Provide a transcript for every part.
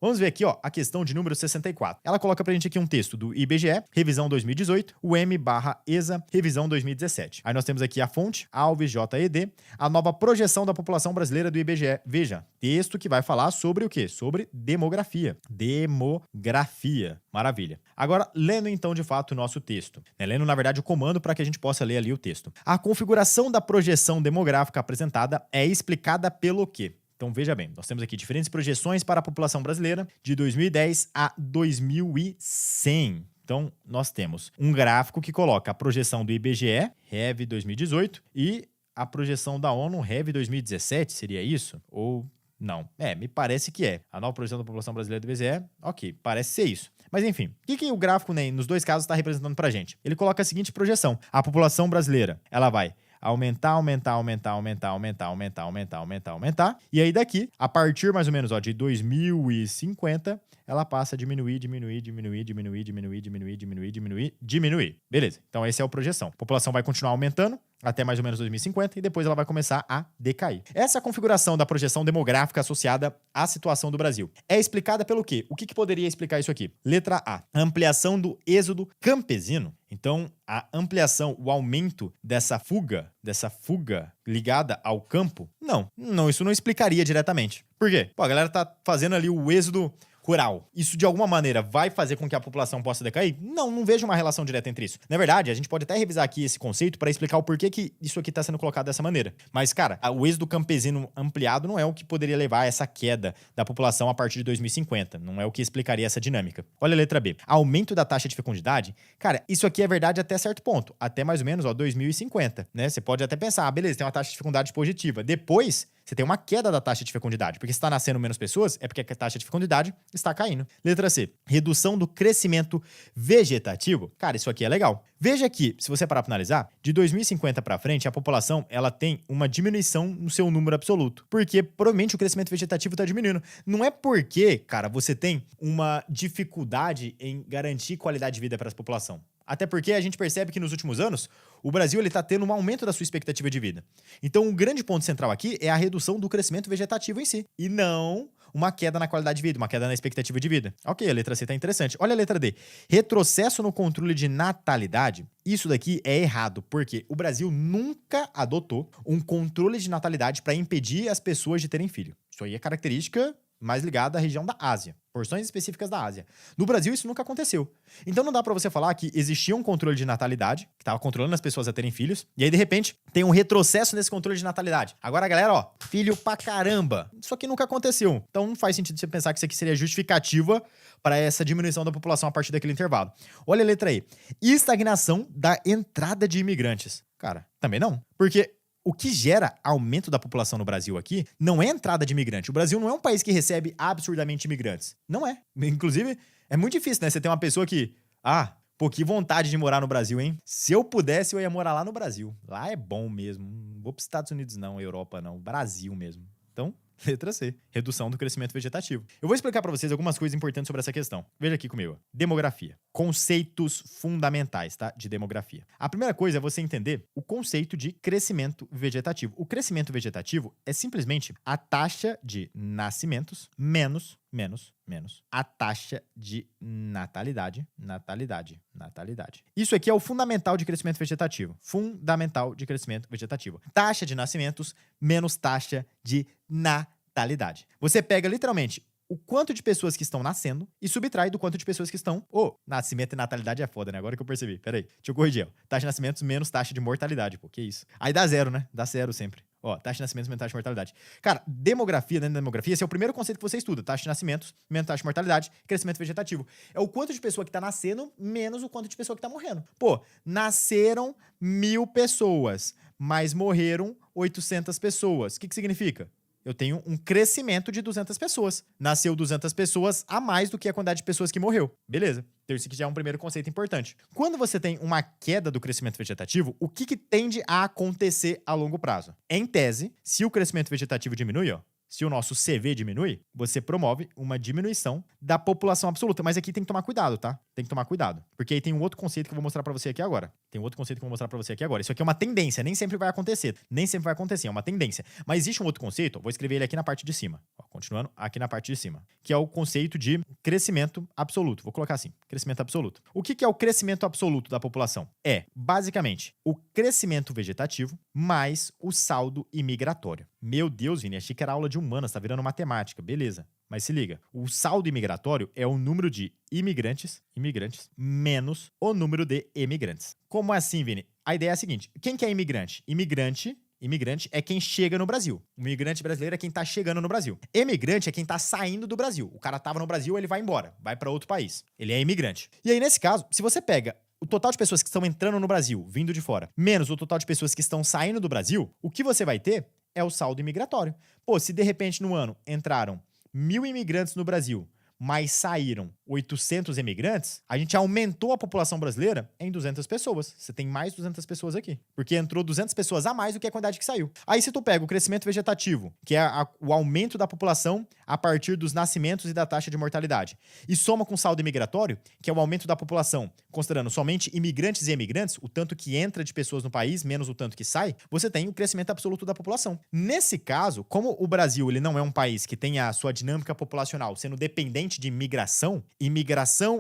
Vamos ver aqui, ó, a questão de número 64. Ela coloca pra gente aqui um texto do IBGE, revisão 2018, UEM/ESA, revisão 2017. Aí nós temos aqui a fonte, Alves JED, a nova projeção da população brasileira do IBGE. Veja, texto que vai falar sobre o quê? Sobre demografia. Demografia. Maravilha. Agora, lendo então de fato o nosso texto. Lendo, na verdade, o comando para que a gente possa ler ali o texto. A configuração da projeção demográfica apresentada é explicada pelo quê? Então, veja bem, nós temos aqui diferentes projeções para a população brasileira de 2010 a 2100. Então, nós temos um gráfico que coloca a projeção do IBGE, REV 2018, e a projeção da ONU, REV 2017, seria isso? Ou não? Me parece que é. A nova projeção da população brasileira do IBGE, ok, parece ser isso. Mas enfim, o que o gráfico, né, nos dois casos está representando pra gente? Ele coloca a seguinte projeção. A população brasileira, ela vai aumentar. E aí daqui, a partir mais ou menos de 2050, ela passa a diminuir. Beleza, então essa é a projeção. A população vai continuar aumentando até mais ou menos 2050 e depois ela vai começar a decair. Essa configuração da projeção demográfica associada à situação do Brasil é explicada pelo quê? O que poderia explicar isso aqui? Letra A. Ampliação do êxodo campesino. Então, a ampliação, o aumento dessa fuga ligada ao campo? Não, isso não explicaria diretamente. Por quê? A galera tá fazendo ali o êxodo rural. Isso, de alguma maneira, vai fazer com que a população possa decair? Não vejo uma relação direta entre isso. Na verdade, a gente pode até revisar aqui esse conceito para explicar o porquê que isso aqui está sendo colocado dessa maneira. Mas, cara, o êxodo campesino ampliado não é o que poderia levar a essa queda da população a partir de 2050. Não é o que explicaria essa dinâmica. Olha a letra B. Aumento da taxa de fecundidade. Cara, isso aqui é verdade até certo ponto. Até mais ou menos, 2050, né? Você pode até pensar, beleza, tem uma taxa de fecundidade positiva. Depois, você tem uma queda da taxa de fecundidade. Porque se está nascendo menos pessoas, é porque a taxa de fecundidade está caindo. Letra C. Redução do crescimento vegetativo. Cara, isso aqui é legal. Veja que, se você parar para analisar, de 2050 para frente, a população ela tem uma diminuição no seu número absoluto. Porque provavelmente o crescimento vegetativo está diminuindo. Não é porque, cara, você tem uma dificuldade em garantir qualidade de vida para essa população. Até porque a gente percebe que nos últimos anos, o Brasil está tendo um aumento da sua expectativa de vida. Então, o grande ponto central aqui é a redução do crescimento vegetativo em si. E não uma queda na qualidade de vida, uma queda na expectativa de vida. Ok, a letra C está interessante. Olha a letra D. Retrocesso no controle de natalidade. Isso daqui é errado, porque o Brasil nunca adotou um controle de natalidade para impedir as pessoas de terem filho. Isso aí é característica mais ligada à região da Ásia, porções específicas da Ásia. No Brasil, isso nunca aconteceu. Então não dá pra você falar que existia um controle de natalidade, que tava controlando as pessoas a terem filhos, e aí, de repente, tem um retrocesso nesse controle de natalidade. Agora, galera, filho pra caramba. Isso aqui nunca aconteceu. Então não faz sentido você pensar que isso aqui seria justificativa para essa diminuição da população a partir daquele intervalo. Olha a letra E. Estagnação da entrada de imigrantes. Cara, também não. Porque o que gera aumento da população no Brasil aqui não é a entrada de imigrante. O Brasil não é um país que recebe absurdamente imigrantes. Não é. Inclusive, é muito difícil, né? Você tem uma pessoa que... pô, que vontade de morar no Brasil, hein? Se eu pudesse, eu ia morar lá no Brasil. Lá é bom mesmo. Não vou para os Estados Unidos não, Europa não. Brasil mesmo. Então, letra C. Redução do crescimento vegetativo. Eu vou explicar para vocês algumas coisas importantes sobre essa questão. Veja aqui comigo. Demografia. Conceitos fundamentais, tá? De demografia. A primeira coisa é você entender o conceito de crescimento vegetativo. O crescimento vegetativo é simplesmente a taxa de nascimentos menos a taxa de natalidade. Isso aqui é o fundamental de crescimento vegetativo. Fundamental de crescimento vegetativo. Taxa de nascimentos menos taxa de natalidade. Você pega literalmente o quanto de pessoas que estão nascendo e subtrai do quanto de pessoas que estão... nascimento e natalidade é foda, né? Agora que eu percebi. Peraí, deixa eu corrigir. Taxa de nascimentos menos taxa de mortalidade. Pô, que isso? Aí dá zero, né? Dá zero sempre. Taxa de nascimentos menos taxa de mortalidade. Cara, demografia, dentro da demografia, esse é o primeiro conceito que você estuda. Taxa de nascimentos menos taxa de mortalidade, crescimento vegetativo. É o quanto de pessoa que tá nascendo menos o quanto de pessoa que tá morrendo. Pô, nasceram 1000 pessoas, mas morreram 800 pessoas. O que significa? Eu tenho um crescimento de 200 pessoas. Nasceu 200 pessoas a mais do que a quantidade de pessoas que morreu. Beleza. Então isso aqui já é um primeiro conceito importante. Quando você tem uma queda do crescimento vegetativo, o que tende a acontecer a longo prazo? Em tese, se o crescimento vegetativo diminui, se o nosso CV diminui, você promove uma diminuição da população absoluta. Mas aqui tem que tomar cuidado, tá? tem que tomar cuidado. Porque aí tem um outro conceito que eu vou mostrar pra você aqui agora. Isso aqui é uma tendência, nem sempre vai acontecer. É uma tendência. Mas existe um outro conceito, vou escrever ele aqui na parte de cima. Ó, continuando, aqui na parte de cima. Que é o conceito de crescimento absoluto. Vou colocar assim, crescimento absoluto. O que é o crescimento absoluto da população? É, basicamente, o crescimento vegetativo mais o saldo imigratório. Meu Deus, Vini, achei que era aula de humanas, tá virando matemática. Beleza. Mas se liga, o saldo imigratório é o número de imigrantes menos o número de emigrantes. Como assim, Vini? A ideia é a seguinte, quem que é imigrante? Imigrante é quem chega no Brasil. O imigrante brasileiro é quem tá chegando no Brasil. Emigrante é quem tá saindo do Brasil. O cara tava no Brasil, ele vai embora, vai para outro país. Ele é imigrante. E aí, nesse caso, se você pega o total de pessoas que estão entrando no Brasil, vindo de fora, menos o total de pessoas que estão saindo do Brasil, o que você vai ter é o saldo imigratório. Pô, se de repente no ano entraram 1.000 imigrantes no Brasil, mas saíram 800 imigrantes, a gente aumentou a população brasileira em 200 pessoas. Você tem mais 200 pessoas aqui. Porque entrou 200 pessoas a mais do que a quantidade que saiu. Aí se tu pega o crescimento vegetativo, que é o aumento da população a partir dos nascimentos e da taxa de mortalidade, e soma com o saldo imigratório, que é o aumento da população, considerando somente imigrantes e emigrantes, o tanto que entra de pessoas no país, menos o tanto que sai, você tem o crescimento absoluto da população. Nesse caso, como o Brasil ele não é um país que tem a sua dinâmica populacional sendo dependente de imigração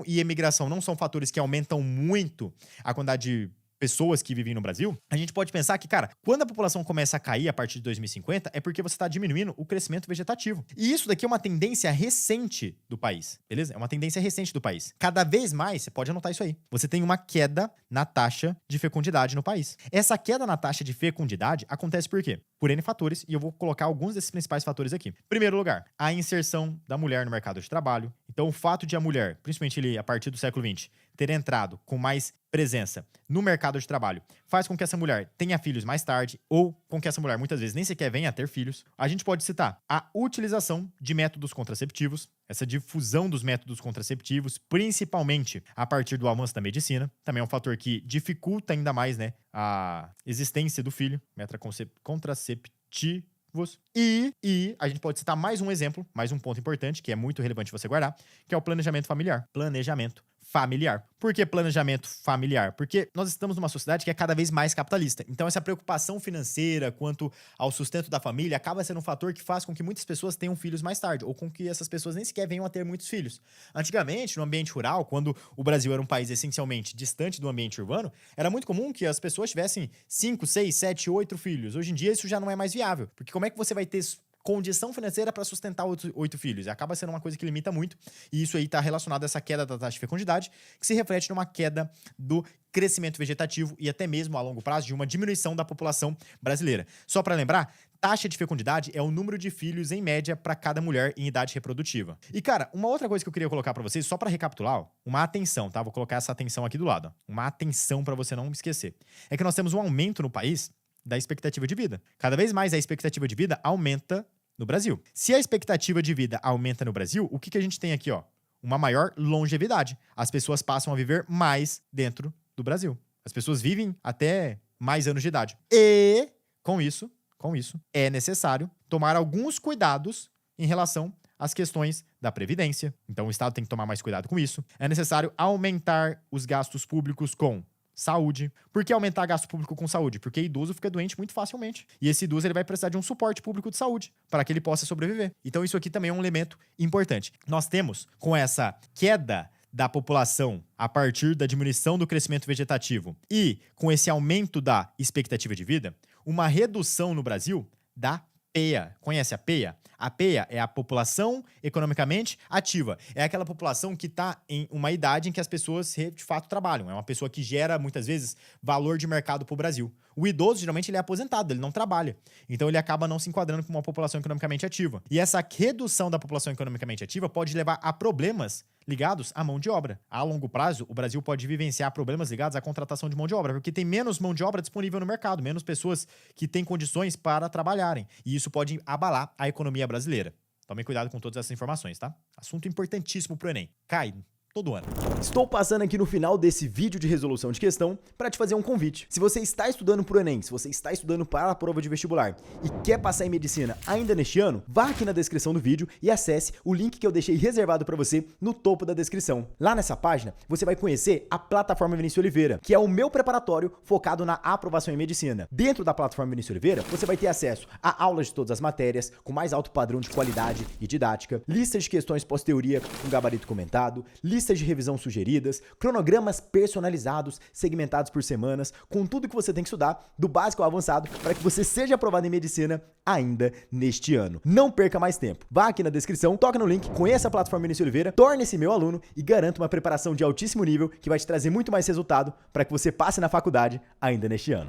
e emigração não são fatores que aumentam muito a quantidade de pessoas que vivem no Brasil, a gente pode pensar que, cara, quando a população começa a cair a partir de 2050, é porque você está diminuindo o crescimento vegetativo. E isso daqui é uma tendência recente do país, beleza? É uma tendência recente do país. Cada vez mais, você pode anotar isso aí, você tem uma queda na taxa de fecundidade no país. Essa queda na taxa de fecundidade acontece por quê? Por N fatores, e eu vou colocar alguns desses principais fatores aqui. Primeiro lugar, a inserção da mulher no mercado de trabalho. Então, o fato de a mulher, principalmente ali a partir do século XX, ter entrado com mais presença no mercado de trabalho, faz com que essa mulher tenha filhos mais tarde, ou com que essa mulher muitas vezes nem sequer venha a ter filhos. A gente pode citar a utilização de métodos contraceptivos, essa difusão dos métodos contraceptivos, principalmente a partir do avanço da medicina, também é um fator que dificulta ainda mais, né, a existência do filho, métodos contraceptivos. E a gente pode citar mais um exemplo, mais um ponto importante, que é muito relevante você guardar, que é o planejamento familiar. Por que planejamento familiar? Porque nós estamos numa sociedade que é cada vez mais capitalista. Então, essa preocupação financeira quanto ao sustento da família acaba sendo um fator que faz com que muitas pessoas tenham filhos mais tarde, ou com que essas pessoas nem sequer venham a ter muitos filhos. Antigamente, no ambiente rural, quando o Brasil era um país essencialmente distante do ambiente urbano, era muito comum que as pessoas tivessem 5, 6, 7, 8 filhos. Hoje em dia, isso já não é mais viável. Porque como é que você vai ter condição financeira para sustentar 8 filhos? E acaba sendo uma coisa que limita muito, e isso aí está relacionado a essa queda da taxa de fecundidade, que se reflete numa queda do crescimento vegetativo e até mesmo a longo prazo de uma diminuição da população brasileira. Só para lembrar, taxa de fecundidade é o número de filhos em média para cada mulher em idade reprodutiva. E cara, uma outra coisa que eu queria colocar para vocês, só para recapitular, uma atenção, tá? Vou colocar essa atenção aqui do lado, ó. Uma atenção para você não esquecer. É que nós temos um aumento no país da expectativa de vida. Cada vez mais a expectativa de vida aumenta no Brasil. Se a expectativa de vida aumenta no Brasil, o que a gente tem aqui, ó? Uma maior longevidade. As pessoas passam a viver mais dentro do Brasil. As pessoas vivem até mais anos de idade. E, com isso, é necessário tomar alguns cuidados em relação às questões da Previdência. Então, o Estado tem que tomar mais cuidado com isso. É necessário aumentar os gastos públicos com saúde. Por que aumentar gasto público com saúde? Porque idoso fica doente muito facilmente. E esse idoso ele vai precisar de um suporte público de saúde para que ele possa sobreviver. Então isso aqui também é um elemento importante. Nós temos, com essa queda da população a partir da diminuição do crescimento vegetativo e com esse aumento da expectativa de vida, uma redução no Brasil da PEA. Conhece a PEA? A PEA é a população economicamente ativa. É aquela população que está em uma idade em que as pessoas de fato trabalham. É uma pessoa que gera, muitas vezes, valor de mercado para o Brasil. O idoso, geralmente, ele é aposentado, ele não trabalha. Então, ele acaba não se enquadrando como uma população economicamente ativa. E essa redução da população economicamente ativa pode levar a problemas ligados à mão de obra. A longo prazo, o Brasil pode vivenciar problemas ligados à contratação de mão de obra, porque tem menos mão de obra disponível no mercado, menos pessoas que têm condições para trabalharem. E isso pode abalar a economia brasileira. Tomem cuidado com todas essas informações, tá? Assunto importantíssimo pro Enem. Cai todo ano. Estou passando aqui no final desse vídeo de resolução de questão para te fazer um convite. Se você está estudando para o Enem, se você está estudando para a prova de vestibular e quer passar em medicina ainda neste ano, vá aqui na descrição do vídeo e acesse o link que eu deixei reservado para você no topo da descrição. Lá nessa página, você vai conhecer a plataforma Vinícius Oliveira, que é o meu preparatório focado na aprovação em medicina. Dentro da plataforma Vinícius Oliveira, você vai ter acesso a aulas de todas as matérias, com mais alto padrão de qualidade e didática, listas de questões pós-teoria com gabarito comentado, listas de revisão sugeridas, cronogramas personalizados, segmentados por semanas, com tudo que você tem que estudar, do básico ao avançado, para que você seja aprovado em medicina ainda neste ano. Não perca mais tempo. Vá aqui na descrição, toca no link, conheça a plataforma Vinícius Oliveira, torne-se meu aluno e garanta uma preparação de altíssimo nível que vai te trazer muito mais resultado para que você passe na faculdade ainda neste ano.